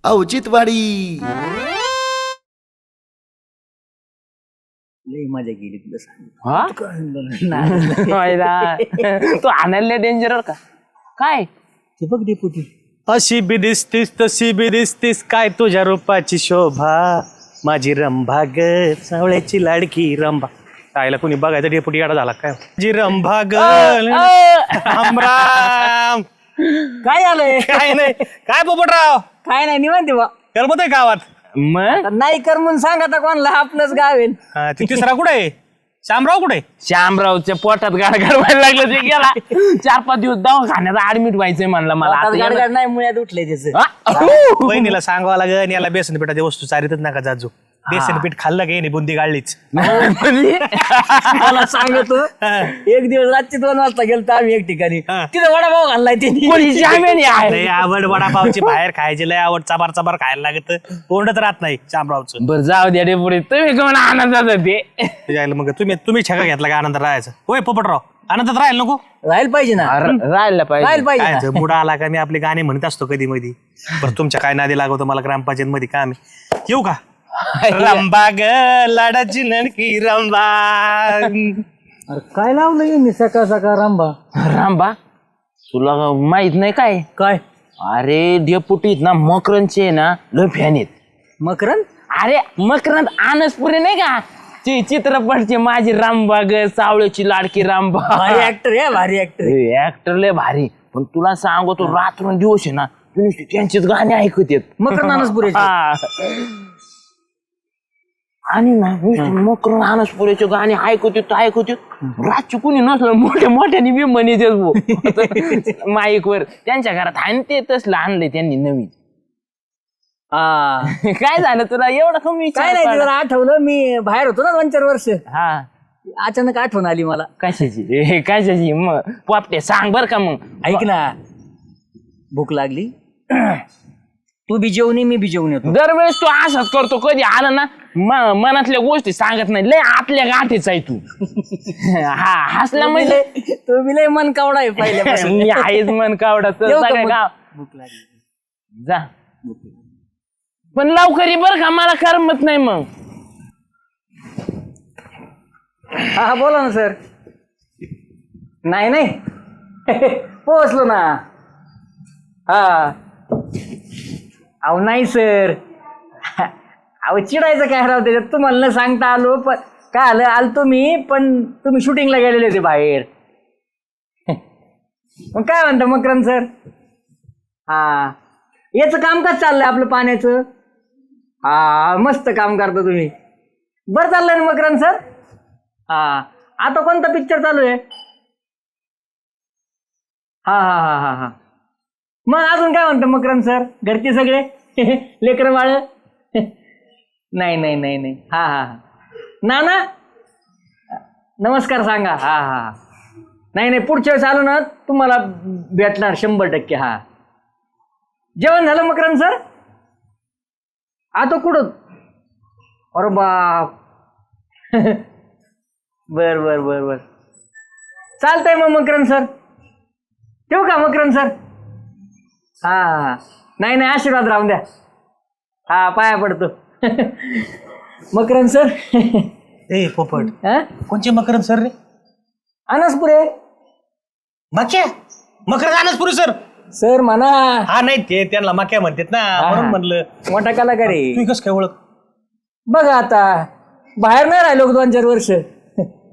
औचित्यवाडी. लई मजा गेली तुला सांग. तू आणायला डेंजर का काय ते बघ डेपुटी. अशी बी दिसतीस तशी बी दिसतीस काय तुझ्या रूपाची शोभा माझी रंभा ग सावळ्याची लाडकी रंभा. आईला कोणी बघायचं डेपुटी याडा झाला काय जी रंभा ग राम राम. काय झालंय? काय नाही काय पोपटराव काय नाही निवांत बा. करमत आहे गावात. मग नाही कर म्हणून सांग आता कोणाला आपलंच गाव आहे. हा, ते तिसरा कुठे आहे श्यामराव कुठे? श्यामरावच्या पोटात गाड व्हायला लागलं ते गेला 4-5 दिवस दवाखान्यात ऍडमिट व्हायचंय म्हणलं मला आता गाडगाड नाही मुळ्यात उठले त्याचं. बहिणीला सांगावं लागेल याला बेसन पिठाच्या वस्तू चारीतच नका जाजू. बेसन पीठ खाल्लं का नाही बुंदी गाळलीच. मला सांगतो एक दिवस रात्री 2 वाजता गेलो आम्ही एक ठिकाणी तिथे वडापाव घाललाय त्यांनी. कोणी श्यामेने आहे लय आवड वडापावची बाहेर खायची लय आवड चबार चबार खायला लागत तोंडच राहत नाही श्यामरावचं. बरं जाऊ द्या रे पुढे तुम्ही कोण आनंदात ते यायला मग तुम्ही छका घेतला का आनंदात राहायचं होय पोपटराव आनंदात राहायला नको. राहायला पाहिजे ना. राहायला पाहिजे राहायला पाहिजे ना. मुडा आला का मी आपले गाणे म्हणत असतो कधी मधी. बरं तुमच्या काय नादी लागवतो मला ग्रामपंचायत मध्ये काम आहे येऊ का? रंबा ग लाडाची नडकी रंबा. अरे काय लावलं मी सकाळ सकाळ रामबा. रामबा तुला माहित नाही काय काय? अरे डेपुटीत ना मकरंदचे ना लय फॅन आहेत. मकरंद? अरे मकरंद आनसपुरे नाही का ते चित्रपटचे माझी रामबा ग सावळ्याची लाडकी रामबा. भारी ऍक्टर आहे भारी ऍक्टर. ऍक्टर लय भारी पण तुला सांगतो रात्र दिवस आहे ना तुम्ही त्यांचेच गाणे ऐकत येत. मकरंद अनसपुरे. आणि ना मकरंद अनसपुरेचे गाणे ऐकत रातची कुणी नसलं मोठ्या मोठ्याने बी म्हणत माईक वर त्यांच्या घरात आणि ते तसलं आणलंय त्यांनी नवीन. काय झालं तुला एवढं कमी? काय नाही जरा आठवलं मी बाहेर होतो ना 2-4 वर्ष. हा अचानक आठवण आली मला. कशाची मग पोपटे सांग बर का मग. ऐक ना भूक लागली तू बी जेवून ये मी बी जेवून येतो. दरवेळेस तू असंच करतो कधी आलं ना मनातल्या गोष्टी सांगत नाही लय आतल्या गाठीच आहे तू. हा हसला म्हणजे तू बी लय मन कावडा आहे पहिल्यापासून. मी आहेच मन कावडा गाव. भूक लागली जा पण लवकर ये बर का मला करमत नाही मग. हा बोला ना सर. नाही पोहोचलो ना. हा अहो नाही सर अहो चिडायचं काय राव त्याच्यात तुम्हाला न सांगता आलो पण काय आलं आलतो मी पण तुम्ही शूटिंगला गेलेले होते बाहेर. मग काय म्हणता मकरंद सर? हा याचं कामकाज चाललंय आपलं पाण्याचं. हा मस्त काम करता तुम्ही. बरं चाललंय ना मकरंद सर? हा आता कोणता पिक्चर चालू आहे? हा हा हा हा हा मग अजून काय म्हणतो मकरंद सर घरचे सगळे लेकरं बाळ? नाही हा हा नाना नमस्कार सांगा. हा हा नाही पुढच्या वेळेस आलो ना तुम्हाला भेटणार 100%. हा जेवण झालं मकरंद सर? आता कुठं? अरे बाप. बर चालतंय मग मकरंद सर ठेवू का मकरंद सर? हा नाही आशीर्वाद राहून द्या. हा पाया पडतो. मकरंद सर. ए पोपट हा कोणचे मकरंद सर रे? अनसपुरे. माक्या मकरंद अनसपुरे सर. सर म्हणा. हा नाही ते त्यांना माक्या म्हणतात ना म्हणून म्हणलं. मोठा कलाकार आहे. तू कसं काय ओळख? बघा आता बाहेर नाही राहिलो 2-4 वर्ष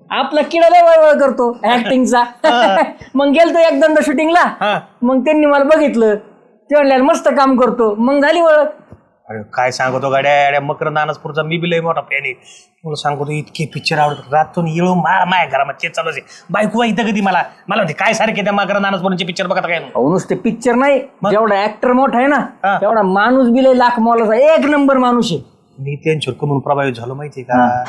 आपला किडा लय वळवळ करतो ऍक्टिंगचा. मग गेलतो एकदा शूटिंगला मग त्यांनी मला बघितलं ते म्हणले मस्त काम करतो मग झाली ओळख. अरे काय सांगतो गाड्या मकरंद अनसपुरचा मी बी लय मोठा फॅन आहे. तुला सांगतो इतके पिक्चर आवडतात रातून येळू माझ्या घरामध्ये चालू आहे. बायको इथं कधी मला म्हणते काय सारखे त्या मकरंद अनसपुरचे पिक्चर बघत काय? नुसते पिक्चर नाही जेवढा ऍक्टर मोठा आहे ना तेवढा माणूस बी लय लाख मोलाचा 1 नंबर माणूस आहे. मी त्यांच्यावर कमून प्रभावित झालो माहितीये का?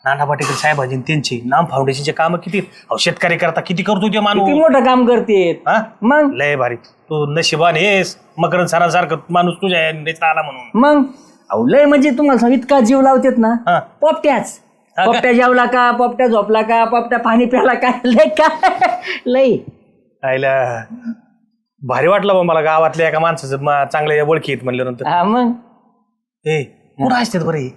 नाना पाटेकर साहेबांची त्यांची नाम फाउंडेशनचे काम किती शेतकरी करता किती करतो ते माणूस. किती मोठं काम करते मग. लय भारी तू नशिबान हेस मकरंद सरांसारखं माणूस तुझ्या आला म्हणून. मग अहो लय म्हणजे तुम्हाला सांग इतका जीव लावतेत ना. पोपट्या जेवला का पोपट्या झोपला का पोपट्या पाणी प्याला का लय का लय. भारी वाटलं बा मला गावातल्या एका माणसाचं चांगल्या ओळखी आहेत म्हणल्यानंतर. हा मग ए कुठं असतात बरं हे?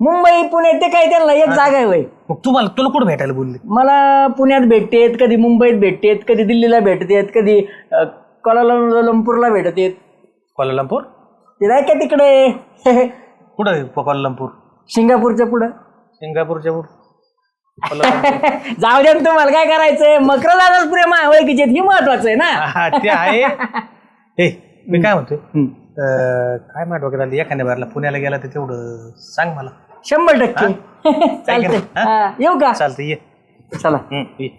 मुंबई पुणे ते काय त्यांना एक जागा आहे वय. मग तुला कुठं भेटायला बोलले? मला पुण्यात भेटतेत, कधी मुंबईत भेटतेत, कधी दिल्लीला भेटतेत, कधी कोलालंपूरला भेटतेत. कोल्हापूर? ते नाही का तिकडे कुठं आहे कोल्हापूर? सिंगापूरच्या पुढं. सिंगापूरच्या पुढं? जाऊ द्या ना, तुम्हाला काय करायचंय, मकर जाणार प्रेम ओळखीचे ही महत्वाचं आहे ना. हा ते आहे. ए मी काय म्हणतोय, काय माहिती डोक्यात आली एखाद्या बारला पुण्याला गेला तर तेवढं सांग मला. 100% चालतंय. हा, येऊ का? चालतं ये. चला. ये.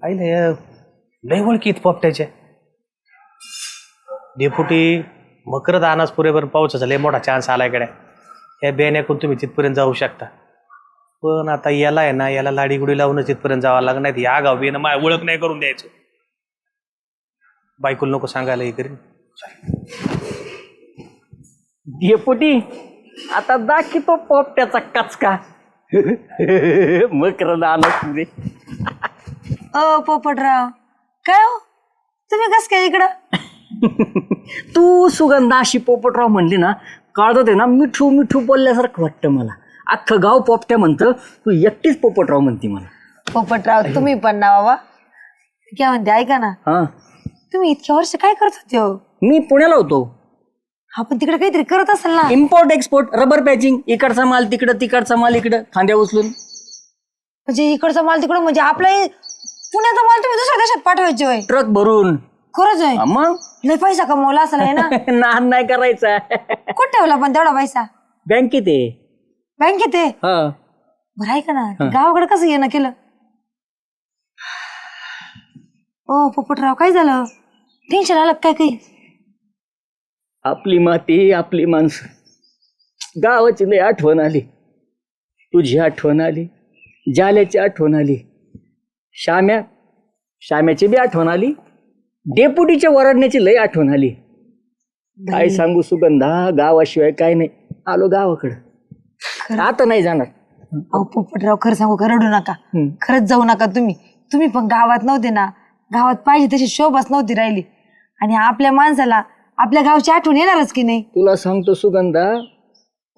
आईला लय ओळखीत पोपट्याच्या. डेपुटी मकरत अनास पुरेवर पावसाचा लय मोठा चान्स आला इकडे. या बेण्याकून तुम्ही तिथपर्यंत जाऊ शकता, पण आता याला आहे ना, याला लाडीगुडी लावूनच तिथपर्यंत जावं लागणार. नाही या गाव बेनं माझ्या ओळख नाही करून द्यायचं. बायकोला नको सांगायला हे करीन. डेपुटी आता दाखवतो पोपट्याचा कचका. मकर पुरे. पोपटराव काय हो, तुम्ही कस काय इकडं? तू सुगंधा अशी पोपटराव म्हणली ना, काळजात आहे ना मिठू मिठू बोलल्यासारखं वाटतं मला. अख्खं गाव पोपट्या म्हणतं, तू एकटीच पोपटराव म्हणती मला. पोपटराव तुम्ही पण ना बाबा. काय म्हणते ऐका ना, हा, तुम्ही इतक्या वर्ष काय करत होते हो? मी पुण्याला होतो. हा पण तिकडे काहीतरी करत असेल ना. इम्पोर्ट एक्सपोर्ट, रबर पॅचिंग, इकडचा माल तिकडं, तिकडचा माल इकडं, खांद्या उचलून. म्हणजे इकडचा माल तिकडं, म्हणजे आपला पुण्याचा माल तुम्ही दुसऱ्या देशात पाठवायचे होय? ट्रक भरून. खरंच होय? मग लय पैसा कमवला असेल आहे ना. नाद नाही करायचा. कुठे ठेवला पण तेवढा पैसा? बँकेत आहे. बँकेत आहे? हा. बरं ऐका ना, गावाकडे कसं येणं केलं? ओ पोपटराव काय झालं, टेन्शन आलं काय काही? आपली माती आपली माणसं, गावाची लय आठवण आली, तुझी आठवण आली, जाल्याची आठवण आली, श्याम्याची बी आठवण आली, डेपुटीच्या वरडण्याची लय आठवण आली. काय सांगू सुगंधा, गावाशिवाय काय नाही. आलो गावाकडं, आता नाही जाणार. अहो पोपटराव खरं सांगू का, रडू नका, खरंच जाऊ नका तुम्ही पण गावात नव्हते ना. गावात पाहिजे तशी शोभाच नव्हती राहिली, आणि आपल्या माणसाला आपल्या गावची आठवण येणारच की नाही. तुला सांगतो सुगंधा,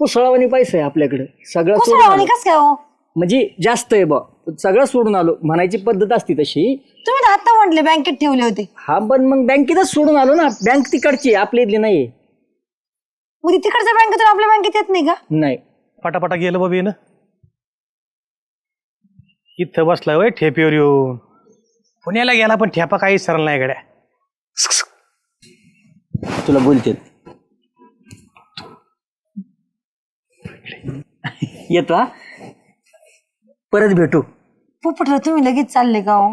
कुसळावानी पैसा आहे आपल्याकडे, सगळं सोडून कुसळावानी आलो. कस काय हो? म्हणजे जास्त आहे बा, सगळं सोडून आलो म्हणायची पद्धत असती तशी. तुम्ही तर आता म्हटले बँकेत ठेवले होते. हा पण मग बँकेतच सोडून आलो ना, बँक तिकडची आपल्या इथली नाहीये. मग ती तिकडच्या बँकेतून आपल्या बँकेत येत नाही का? नाही. पटापटा गेलं बाबी ना, इथं बसलाय वय ठेपेवर येऊन. पुण्याला गेला पण ठेपा काही सरळ नाही गड्या. तुला बोलते येतो. हा, परत भेटू. पोपटराव तुम्ही लगेच चालले का हो?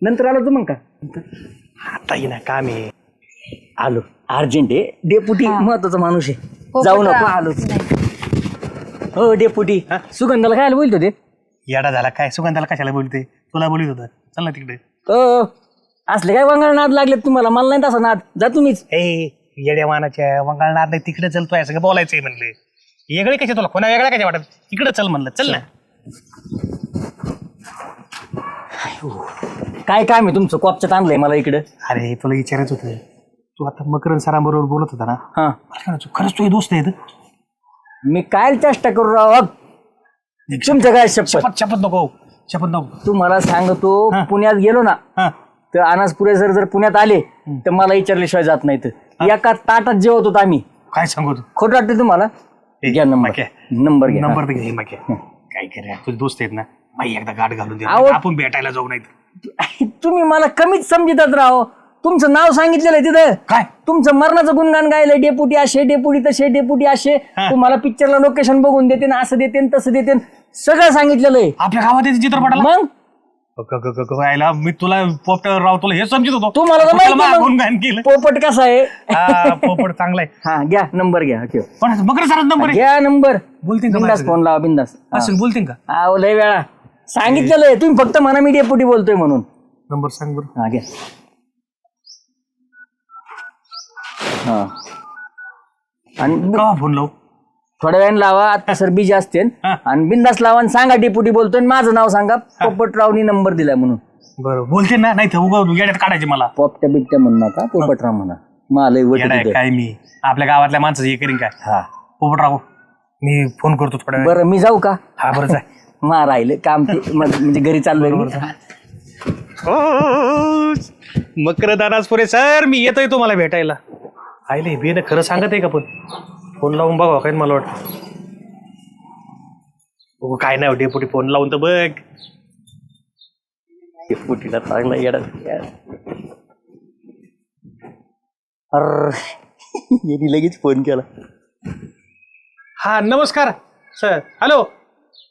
नंतर आलो तू मग का? आता येईना काम आहे. आलो, अर्जंट आहे. डेपुटी महत्वाचा माणूस आहे, पोपटराव. जाऊ नको. आलो. हो डेपुटी, सुगंधाला काय बोलतो ते? येडा झाला काय, सुगंधाला कशाला बोलते? तुला बोलित होता, चल ना तिकडे. असले काय वंगाळ नाद लागले तुम्हाला? मला नाही तसा नाद, जा तुम्हीच. ए येड्या मानाच्या वंगाळणार नाही, तिकडे चल. तू सगळं बोलायचंय म्हणले. वेगळे कसे तुला, कोणा वेगळ्या कशा वाटत? तिकडे चल म्हणलं, चल ना. काय काम आहे तुमचं? कॉपच्यात आणलंय मला इकडं. अरे तुला विचारायचं होतं, तू आता मकरन सरांबरोबर बोलत होता ना, हा, खरंच तू हे दोस्त आहेत? मी काय चेष्टा करू राव. तुमचं काय शपथ? शपथ नको, शपथ नको. तुम्हाला सांगतो, पुण्यात गेलो ना हा, तर अनासपुरे जर पुण्यात आले तर मला विचारल्याशिवाय जात नाहीत. एका ताटात जेवत होतो आम्ही. काय सांगू तू? खोटं वाटतं तुम्हाला? घ्या नंबर. नंबर घ्या. नंबर घे मागे. काय करे, तुझे दोस्त आहेत ना, माई एकदा गाठ घालून दे, अहो. आपण भेटायला जाऊ नाही. तुम्ही मला कमीच समजतात राव. तुमचं नाव सांगितलेलं आहे तिथं. काय तुमचं मरणाचं गुणगान गायलंय, डेपुटी असे, डेपुटी तसे, डेपुटी असे. तुम्हाला पिक्चरला लोकेशन बघून देते ना, असं देते तसं देते, सगळं सांगितलेलं आहे. आपल्या गावात येते चित्रपटाला? मग मी तुला पोपट राव, तुला हे समजत होतो. तुम्हाला तर माहिती आहे मग. गुणगान केलं. पोपट कसा आहे. हा, पोपट चांगला आहे. हा, घ्या नंबर घ्या. ठेव. पण मकर सरांचा नंबर आहे. घ्या नंबर. बोलतील का बिंदास माझ्या फोन लावा, बिंदास. असं बोलतील का? हा, लय वेळा सांगितलेलं आहे. तुम्ही फक्त म्हणा मी डेपुटी बोलतोय म्हणून. नंबर सांग बरं. हा, घ्या. हा, आणि का फोन लावू? थोड्या वेळाने लावा, आता सर बिजी असते. आणि बिंदास लावा आणि सांगा डेपुटी बोलतोय, माझं नाव सांगा, पोपटरावनी नंबर दिलाय म्हणून. बरं बोलते ना, नाही तर उगा येड्यात काढायचे मला. पोपट्या बिबट्या म्हणू नका, पोपटराव म्हणा. मला येडा आहे काय मी आपल्या गावातल्या माणसाचं हे करीन काय. हा पोपटराव मी फोन करतो थोड्या वेळ. बरं मी जाऊ का? हा बरं जाय. मा राहिले काम ते म्हणजे घरी चाललोय मी. मकरदानासपुरे सर मी येतोय तुम्हाला भेटायला. आईले बेन खरं सांगत आहे का पण फोन लावून बघा काय मला वाटतं. काय नाही डेपुटी फोन लावून तर बघ. डेपुटीला चांगला येडा यांनी लगेच फोन केला. हा नमस्कार सर. हॅलो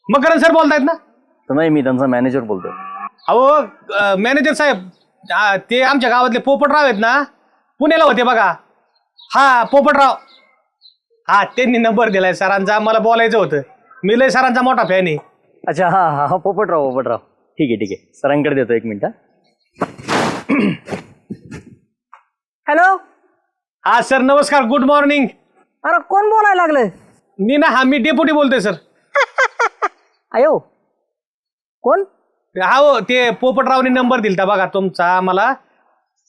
मकरन सर बोलतायत ना? तर नाही, मी त्यांचा मॅनेजर बोलतोय. अहो मॅनेजर साहेब ते आमच्या गावातले पोपटराव आहेत ना, पुण्याला होते बघा. हा पोपटराव, हा त्यांनी नंबर दिलाय सरांचा. मला बोलायचं होतं, मी लय सरांचा मोठा फॅन आहे. अच्छा हा हा हा पोपटराव पोपटराव. ठीक आहे ठीक आहे, सरांकडे देतो 1 मिनिट. हॅलो. हा सर नमस्कार, गुड मॉर्निंग. अरे कोण बोलायला लागलं? मी डेपुटी बोलतोय सर. अयो कोण? हा हो ते पोपटरावने नंबर दिलता बघा तुमचा मला.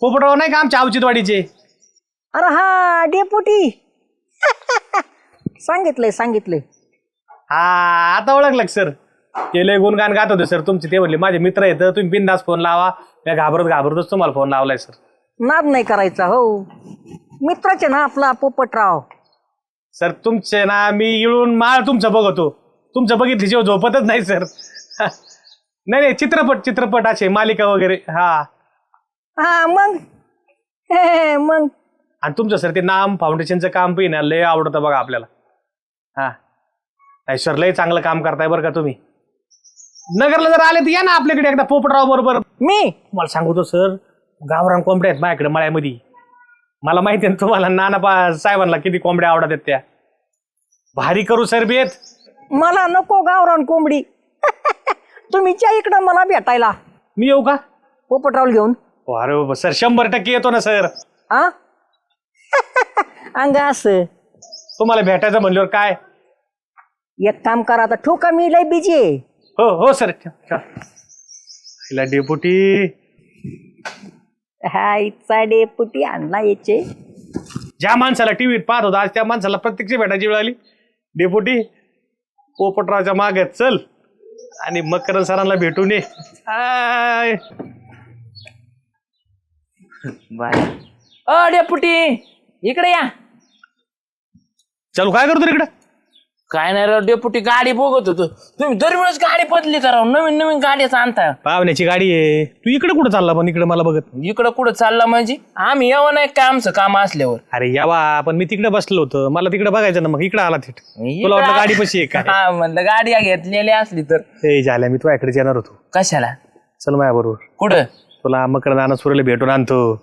पोपटराव नाही का आमच्या अवचितवाडीचे? अरे हा डेपुटी. सांगितलंय. हा आता ओळखलं सर. ते लय गुणगान गात होते सर तुमचे. ते म्हणले माझे मित्र आहेत, तुम्ही बिनधास्त फोन लावा. मी घाबरतच तुम्हाला फोन लावलाय सर. नाद नाही करायचा हो, मित्राचे ना आपला पोपटराव. सर तुमचे ना मी इळून माळ तुमचं बघतो. तुमचं बघितली जेव्हा झोपतच नाही सर. नाही चित्रपट असे मालिका वगैरे. हा मग मग आणि तुमचं सर ते नाम फाउंडेशनचं काम पण लय आवडतं बघा आपल्याला. हा नाही सर लय चांगलं काम करताय बरं का तुम्ही. नगरला जर आले तर या ना आपल्याकडे एकदा पोपटराव बरोबर. मी तुम्हाला सांगतो सर, गावरान कोंबड्या आहेत माझ्याकडे मळ्यामध्ये. मला माहिती आहे तुम्हाला नाना साहेबांना किती कोंबड्या आवडतात त्या. भारी करू सर बेत. मला नको गावरान कोंबडी. तुम्हीच्या इकडं मला भेटायला. मी येऊ का पोपटराव घेऊन? अरे सर 100% येतो ना सर. आ अंग असं तुम्हाला भेटायचं म्हणल्यावर काय. एक काम करा आता, ठोका मी लय बिजी आहे. हो सर. डेपुटी हा इच्छा डेपुटी आणला याचे. ज्या माणसाला टीव्हीत पाहत होता आज त्या माणसाला प्रत्यक्ष भेटायची वेळ आली. डेपुटी पोपटरावच्या मागे चल आणि मकरन सरांना भेटून ये. बाय डेपुटी इकडे या. चल काय करतो इकडं? काय नाही राव डेपुटी, गाडी बघत होतो. तुम्ही दरवेळेस गाडी बदली करा, नवीन गाडीच आणता. पाहुण्याची गाडी आहे. तू इकडे कुठं चालला पण इकडे मला बघत? इकडं कुठं चालला म्हणजे? आम्ही यावं नाही का आमचं काम असल्यावर? अरे यावा पण मी तिकडे बसलो होतो, मला तिकडे बघायचं ना. मग इकडे आला थेट. तुला वाटलं गाडी पशी आहे काय? हा म्हणलं गाडी घेतलेली असली तर. ते झाल्या मी तुझ्याकडेच येणार होतो. कशाला? चल माझ्या बरोबर. कुठं? तुला मकर नाना सुरेला भेटून आणतो.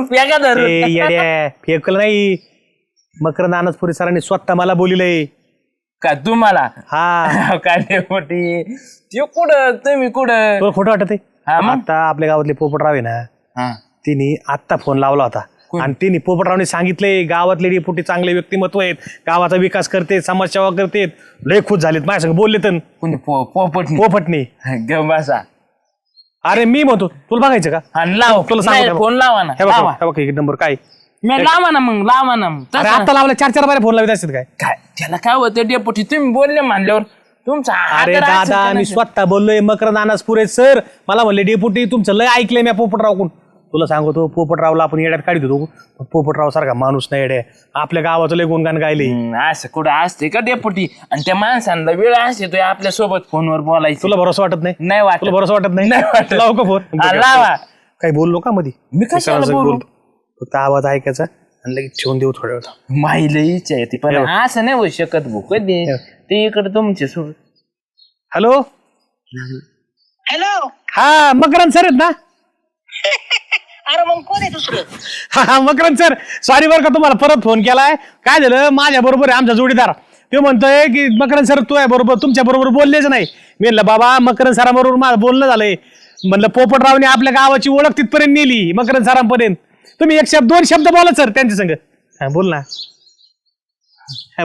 प्याका धरून फेकल नाही. मकर नानसपुरी सरांनी स्वतः मला बोलिलंय. का तुम्हाला? हा काय डेपुटी ते कुठं, तुम्ही कुठं? तुला खोटं वाटत हा मग? आता आपल्या गावातले पोपटराव आहे ना, तिने आत्ता फोन लावला होता आणि तिने पोपटरावने सांगितलंय गावातले डेपुटी चांगले व्यक्तिमत्व आहेत, गावाचा विकास करते, समाजसेवा करते. लय खुश झालेत माझ्या संग बोलले तर. कोणी पोपट पोपटने. बसा. अरे मी म्हणतो तुला बघायचं का? लाव तुला सांगतो फोन लावा ना. हे बघ नंबर काय. लावा ना मग, लावा ना मग. अरे आता लावला 4-4 बारे फोन लावत असतात काय? काय त्याला काय होतं डेपुटी, तुम्ही बोलले म्हणल्यावर तुमचा अरे दादा मी स्वतः बोललोय मकर नानासपुरे सर. मला म्हणले डेपुटी तुमचं लय ऐकलंय मी पोपटरावकडून. तुला सांगतो पोपटरावला आपण येड्यात काढत होतो. पोपटराव सारखा माणूस नाही येड्या. आपल्या गावाचं लय गुणगान गायले. असं कुठं असते का डेपुटी? आणि त्या माणसांना वेळ असते आपल्या सोबत फोनवर बोलायचं. तुला भरोसा वाटत नाही? नाही वाटत. तुला भरोसा वाटत नाही? नाही वाटत. लाव का फोन? लावा. काही बोललो का मध्ये? मी कशाला बोलू? फक्त आवाज ऐकायचा आणि लगेच ठेवून देऊ थोड्या वेळ. माहिला इच्छा येते पण असं नाही होऊ शकत भाऊ कधी. ते इकडे तुमचे सोबत. Hello hello. हा मकरन सर आहेत ना? अरे मग कोण आहे दुसरं? हा मकरन सर सॉरी बरं का तुम्हाला परत फोन केलाय. काय झालं माझ्या बरोबर आहे आमचा जोडीदार. ते म्हणतोय की मकरन सर तू आहे बरोबर, तुमच्या बरोबर बोललेच नाही. मी म्हणलं बाबा मकरन सरांबरोबर माझं बोलणं झालंय. म्हणलं पोपटरावने आपल्या गावाची ओळख तिथपर्यंत नेली मकरन सरांपर्यंत. तुम्ही 2 शब्द बोला सर त्यांच्या संग. बोल ना.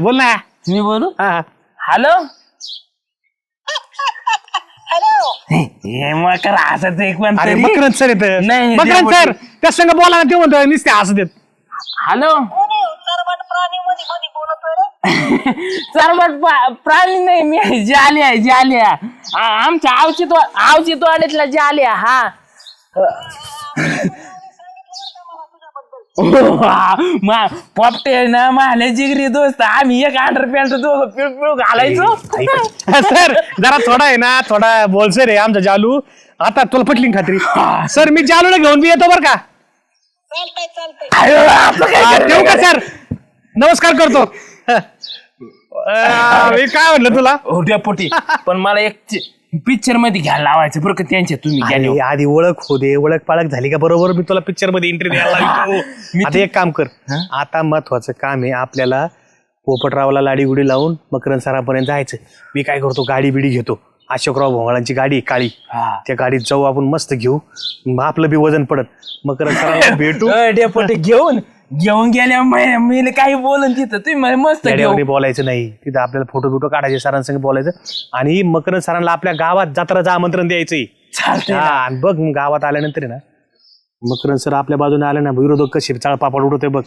बोल ना. मी बोलू? हा हॅलो हॅलो हे मकर हसत एक पण अरे तरी. मकरंद सर येत नाही, मकरंद सर त्या संग बोला ना ते म्हणतो नुसते हसू देत. हॅलो कोणी चरबट प्राणी मध्ये मध्ये बोलतोय रे चरबट प्राणी नाही मी जाल्या जाल्या आमच्या आवचित वाड्यातला जाल्या हा पोपटे ना माले जिगरी दोस्त आम्ही एक अंडर पॅन्ट दोघं पिळू पिळू घालायचो सर जरा थोडा आहे ना थोडा बोलसर आहे आमचा जालू. आता तुला पटली ना खात्री सर मी जालूला घेऊन मी येतो बरं का. चालतंय चालतंय आयो, आपलं काय हा, करायचं? ठेवू का सर नमस्कार करतो. मी काय म्हणलं तुला हो डेपुटी पण मला एक पिक्चर मध्ये घ्यायला लावायचं बरं का त्यांच्या तुम्ही गेले अरे, आधी ओळख हो दे ओळख पाळख झाली का बरोबर मी तुला पिक्चर मध्ये एंट्री द्यायला लागलो. आता एक काम कर आता महत्वाचं काम आहे आपल्याला पोपटरावला लाडी गुडी लावून मकरंद सरापर्यंत जायचं. मी काय करतो गाडी बिडी घेतो अशोकराव भोंगळांची गाडी आहे काळी त्या गाडीत जाऊ आपण मस्त घेऊ मग आपलं बी वजन पडत मकरंद सरांना भेटू. डेपुटी घेऊन गेल्या मी काही बोलून तिथं तुम्ही मला मस्त घेऊ येड्यावानी बोलायचं नाही तिथं आपल्याला फोटो बिटो काढायचे सरांसंग बोलायचं आणि मकरंद सरांना आपल्या गावात जत्राचं आमंत्रण द्यायचंय. चालतंय हा, आणि बघ मग गावात आल्यानंतर आहे ना मकरंद सर आपल्या बाजूने आले ना विरोधक कसे चाळपापड उडवते बघ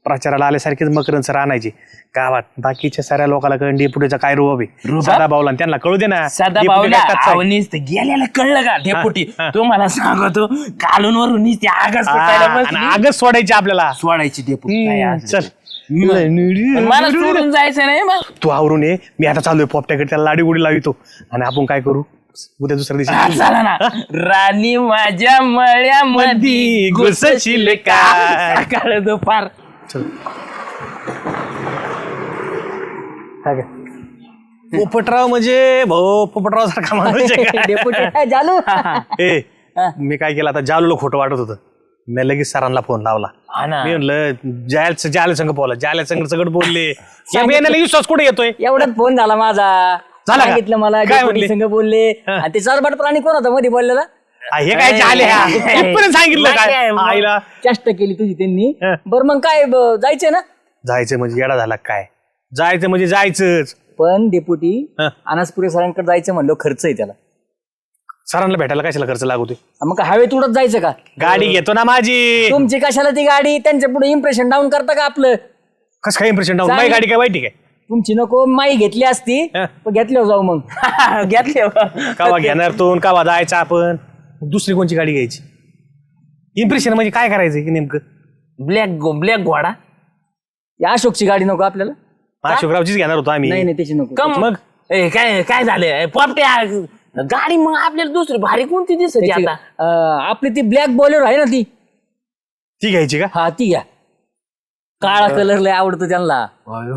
प्रचाराला आल्यासारखेच मकरंद सर आणायचे गावात बाकीच्या साऱ्या लोकांना कळण डेपुटीचा काय रुबाब आहे साधा बावला त्यांना कळू दे ना साधा डेपुटी भाऊला काय कच्चा आहे. आवनीस गेल्याला कळलं का डेपुटी तुम्हाला सांगतो कालून वरून नीच ते आगच सुटायला आणि बसली. आगच सोडायची आपल्याला सोडायची डेपुटी काय असेल. चल मला सोडून जायचं नाही मग तू आवरून ये मी आता चालूय पोपट्याकडे त्याला लाडी गुडी लावितो आणि आपण काय करू उद्या दुसऱ्या हा, दिवशी चला ना राणी माझ्या मळ्यामध्ये घुसशील का? सकाळ दुपार पोपटराव म्हणजे भाऊ पोपटराव सारखा माणूस आहे का? डेपुटी काय जालू ए मी काय केलं आता जालूला खोटं वाटत होतं मी लगेच सरांना फोन लावला. हा ना मी म्हणलं जाल्या संघ बोला जाल्या संघ सगळं बोलले या बियाण्याला विश्वास कुठे येतोय एवढाच फोन झाला माझा झाला का? सांगितलं मला काय डेपुटी म्हणले? संग बोलले आणि ते चरबट प्राणी कोण होता मध्ये बोललेला हे काय जाल्या इथपर्यंत सांगितलं काय आईला चेष्टा केली तुझी त्यांनी हं. बरं मग काय जायचंय ना जायचं म्हणजे येडा झाला काय जायचं म्हणजे जायचंच. पण डेपुटी हं. अनासपुरे सरांकडे जायचं म्हणलं खर्च आहे त्याला सरांना भेटायला कशाला खर्च लागतोय मग काय हवेत उडत जायचं का गाडी घेतो ना माझी तुमची कशाला ती गाडी त्यांच्या पुढे इम्प्रेशन डाऊन करता का आपलं कस काय इम्प्रेशन डाऊन चालेल. माझी गाडी काय वाईट आहे काय तुमची नको माई घेतली असती हं. पण घेतल्यावर जाऊ मग घेतले कावा घेणार तो कावा जायचं आपण दुसरी कोणची गाडी घ्यायची इम्प्रेशन म्हणजे काय करायचं की नेमकं ब्लॅक घोडा या अशोकची गाडी नको आपल्याला अशोकरावचीच घेणार होतो आम्ही नाही नाही त्याची नको कम मग? ए, काय झालं पोपट्या गाडी मग आपल्याला दुसरी भारी कोणती दिसत त्याची- आता आपली ती ब्लॅक बॉलर आहे ना ती ती घ्यायची का हा ती घ्या काळा कलर लय आवडतो त्यांना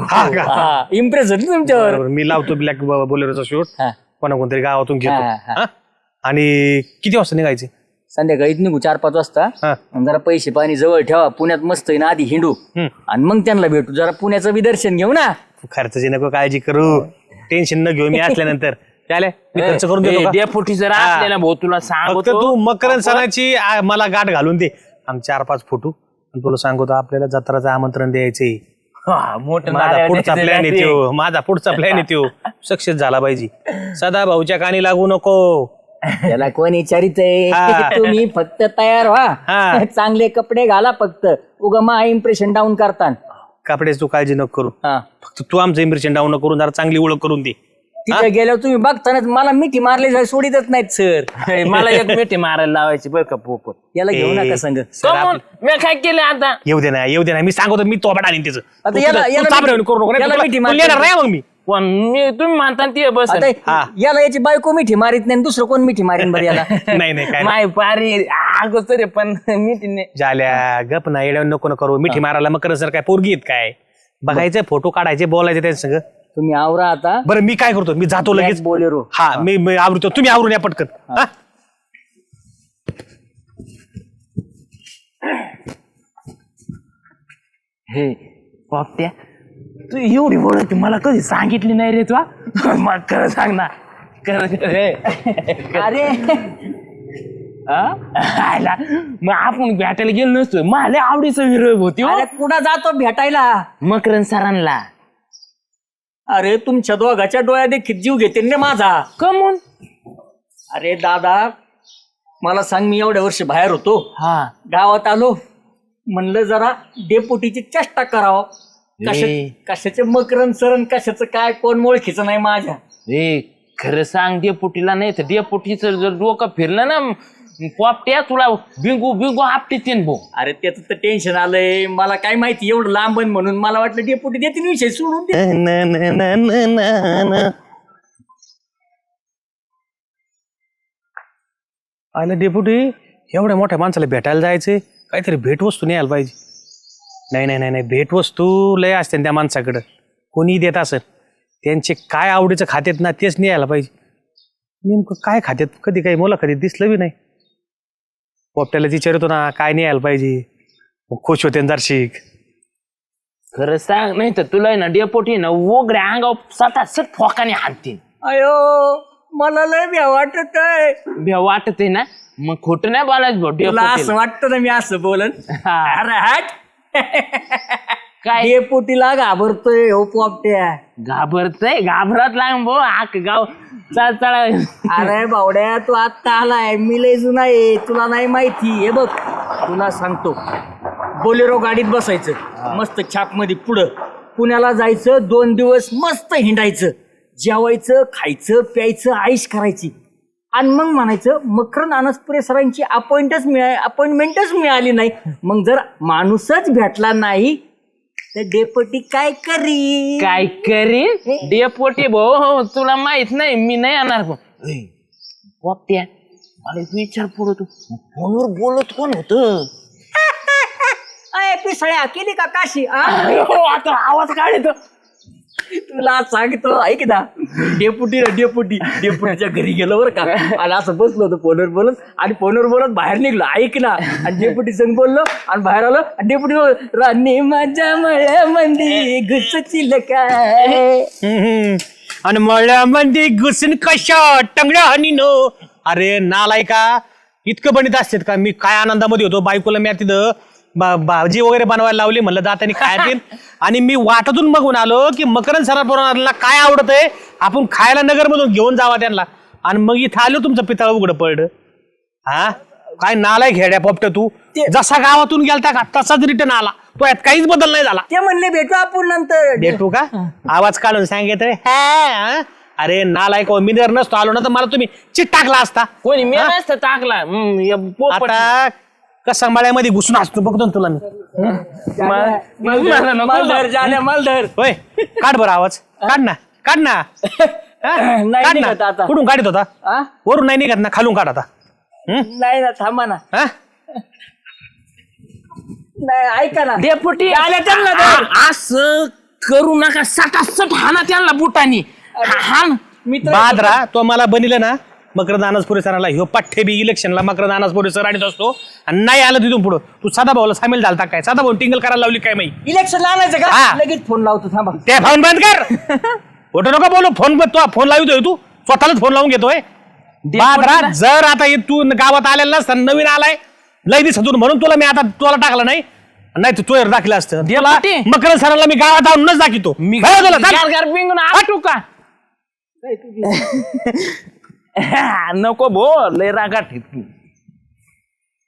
हा का? हा इम्प्रेस होती तुमच्यावर बरोबर मी लावतो ब्लॅक बोलेरोचा शूट हा. कोणा कोणतरी गावातून घेतो हा, हा. हा? आणि किती वाजता निघायचे संध्याकाळी निघू 4-5 वाजता हा. आणि जरा पैसे पाणी जवळ ठेवा पुण्यात मस्त आहे ना आधी हिंडू हम्म. आणि मग त्यांना भेटू जरा पुण्याचं बी दर्शन घेऊ ना खर्चाची नको काळजी करू टेन्शन न घेऊ मी असल्यानंतर त्याला मी खर्च करून देतो का? डेपुटी जर हा. असले ना भाऊ तुला फक्त सांगतो तू मकरंद सणाची मला गाठ घालून दे आम 4-5 फोटो आणि तुला सांगतो आपल्याला जत्राचं आमंत्रण द्यायचंय हा, मोठं माझा नारळ पुढचा द्यायचं प्लॅन रात्री. येतो माझा पुढचा प्लॅन येतो सक्सेस झाला पाहिजे सदा भाऊच्या कानी लागू नको त्याला कोण विचारित हा. आहे तुम्ही फक्त तयार हा. व्हा चांगले कपडे घाला फक्त उगा इम्प्रेशन डाऊन करता कपड्याची तू काळजी नको करू हा. फक्त तू आमचं इम्प्रेशन डाऊन करून जरा चांगली ओळख करून दे तिथे गेल्यावर तुम्ही बघताना मला मिठी मारले सोडितच नाहीत सर मला एक मिठी मारायला लावायची बरं का पोपट याला घेऊ नका संग कमून मी काय केलं आता येऊ दे ना मी सांगतो मी तोबड आणीन तिचं आता तू याला- तुझं- याला तू चाबऱ्यावरून करू नको नाही याला तर मिठी तुला- मारते. तुला येणार नाही मग मी पण मी तुम्ही म्हणता ते बस आता हा. याला याची बायको मिठी मारित नाही आणि दुसरं कोण मिठी मारीन बरं याला नाही नाही काय माय पारी अगोदर पण मिठी नाही झाल्या गप ना येड्या नको न करू मिठी मारायला मकर सर काय पोरगी आहेत काय बघायचे फोटो काढायचे बोलायचे त्यांच्या संग तुम्ही आवरा आता बरं मी काय करतो मी जातो लगेच बोलेरो हा मी आवरतो तुम्ही आवरून या पटकन हा हे पोपट्या तू एवढी बोलत मला कधी सांगितली नाही रे तू मग खरं सांग ना अरे आयला मग आपण भेटायला गेलो नसतो मला आवडीचं विरोध होती हो. अरे कुठं जातो भेटायला मकरंद सरांना अरे तुमच्या दोघाच्या डोळ्या देखील जीव घेते रे माझा. कमून? अरे दादा मला सांग, मी एवढ्या वर्ष बाहेर होतो, हा गावात आलो, म्हणलं जरा डेपुटीची चेष्टा करावं. कशाचे मकरन सरण, कशाचं काय, कोण ओळखीचं नाही माझ्या. ए खरं सांग डेपुटीला, नाही तर डेपुटीचं जर डोकं फिरलं ना पोपट्या तुला बिंगू बिंगू आपटीतीन भाऊ. अरे त्याचं तर टेन्शन आलंय, मला काय माहिती एवढं लांबन म्हणून. मला वाटलं डेपुटी देतील विषय सोडून दे. आलं डेपुटी, एवढ्या मोठ्या माणसाला भेटायला जायचे, काहीतरी भेटवस्तू न्यायला पाहिजे. नाही नाही नाही नाही, भेटवस्तू लय असते त्या माणसाकडं, कोणी देत असेल. त्यांचे काय आवडीचं खात्यात ना तेच न्यायला पाहिजे. नेमकं काय खात्यात कधी काही मुलाखतीत दिसलं बी नाही. पोपट्याला विचारतो ना काय न्यायला पाहिजे, मग खुश होते दर्शिक. खरं सांग, नाही तर तुला ना डेपुटी ना वगड्या अंगावर सटासट फोकाने हाणतील. अयो मला लय भ्या वाटत आहे. भ्या वाटत आहे ना, मग खोटं नाही बोलायचं भाऊ तुला असं डेपुटीला. वाटतं ना मी असं बोलन? हा. अरे हट. काय डेपुटीला घाबरतोय हो पोपट्या. घाबरतय? घाबरत लाग भाऊ, आख गाव चळ. अरे बावड्या तू आत्ता आलाय, मी लय जुना आहे, तुला नाही माहिती. हे बघ तुला सांगतो, बोलेरो गाडीत बसायचं, मस्त छाप मध्ये पुढं पुण्याला जायचं, 2 दिवस मस्त हिंडायचं, जेवायचं, खायचं, प्यायचं, आईश करायची. आणि मग म्हणायचं मकरन अनसपुरे सरांची अपॉइंटमेंटच मिळाली नाही. मग जर माणूसच भेटला नाही तर डेपुटी काय करी? काय करीन डेपुटी भाऊ? तुला माहित नाही, मी नाही येणार. पोपट्या मला एक विचार पुढं, तू फोनवर बोलत कोण होत? अय पिसळ्या केली का काशी? आता आवाज काढतो. तुला सांगतो ऐक ना, डेपुटीच्या घरी गेलो बरं का, आणि असं बसलो होतो फोनवर बोलत, आणि फोनवर बोलत बाहेर निघलो, ऐक ना, आणि डेपुटी संग बोललो आणि बाहेर आलो, आणि डेपुटी राणी माझ्या मळ्यामध्ये घुसचिल काय. आणि मळ्यामध्ये घुसून कशा टंगड्या हानी नो. अरे नालाय का, इतकं बनित असतात का? मी काय आनंदामध्ये होतो, बायकोला मी तिथं भाजी वगैरे बनवायला लावली, म्हणलं जातानी खायला येईल. आणि मी वाटातून बघून आलो की मकरन सरांना काय आवडत आहे, आपण खायला नगरमधून घेऊन जावा त्यांना. आणि मग इथं आलो तुमचं पितळ उघडं पडलं. हा काय नालाय खेड्या पोपट, तू जसा गावातून गेलता का तसाच रिटर्न आला, तो यात काहीच बदल नाही झाला. ते म्हणले भेटू आपण नंतर. भेटू का? आवाज काढून सांगितलं. अरे नालायक, मी जर नसतो आलो ना तर मला तुम्ही चिट टाकला असता. कोणी मी नसतं टाकला. पोपट आता कसा मळ्यामध्ये घुसून असतो बघतो ना तुला मी. मलधर झाल्या मलधर. होय काढ बरं आवाज, काढ ना काढ ना. नाही काढ निघत ना. आता. कुठून काढत होता? आ? वरून नाही निघत ना, खालून काढ आता. नाही ना, थांबा ना. हा? नाही ऐका ना, डेपुटी आल्या त्यांना धर. असं करू नका, सटासट हाना त्यांना बुटानी. हान मित्र बादरा तो मला बनिलं ना मकरंद अनासपुरे सरांना, ह्यो पठ्ठे बी इलेक्शनला मकरंद अनासपुरे सर आणत असतो, आणि नाही आलं तिथून पुढं तू साधा भाऊला सामील झालता काय? साधा भाऊ टिंगल करायला लावली काय माहिती? इलेक्शन आणायचं का? हा. लगेच फोन लावतो, थांबा. ते फोन बंद कर. फोटो नको बोलू, फोन लावतोय तू स्वतःलाच फोन लावून घेतोय. बादरा जर आता तू गावात आलेला नसता, नवीन आलाय लय दिवसातून, म्हणून तुला मी आता तुला टाकलं नाही, नाही तर तू दाखलं असतं. तुला मकरंद सरांना मी गावात आणूनच दाखवतो. मी बरं तुला चाल. गार बिंगून आटू का? नको भो, लय रागात.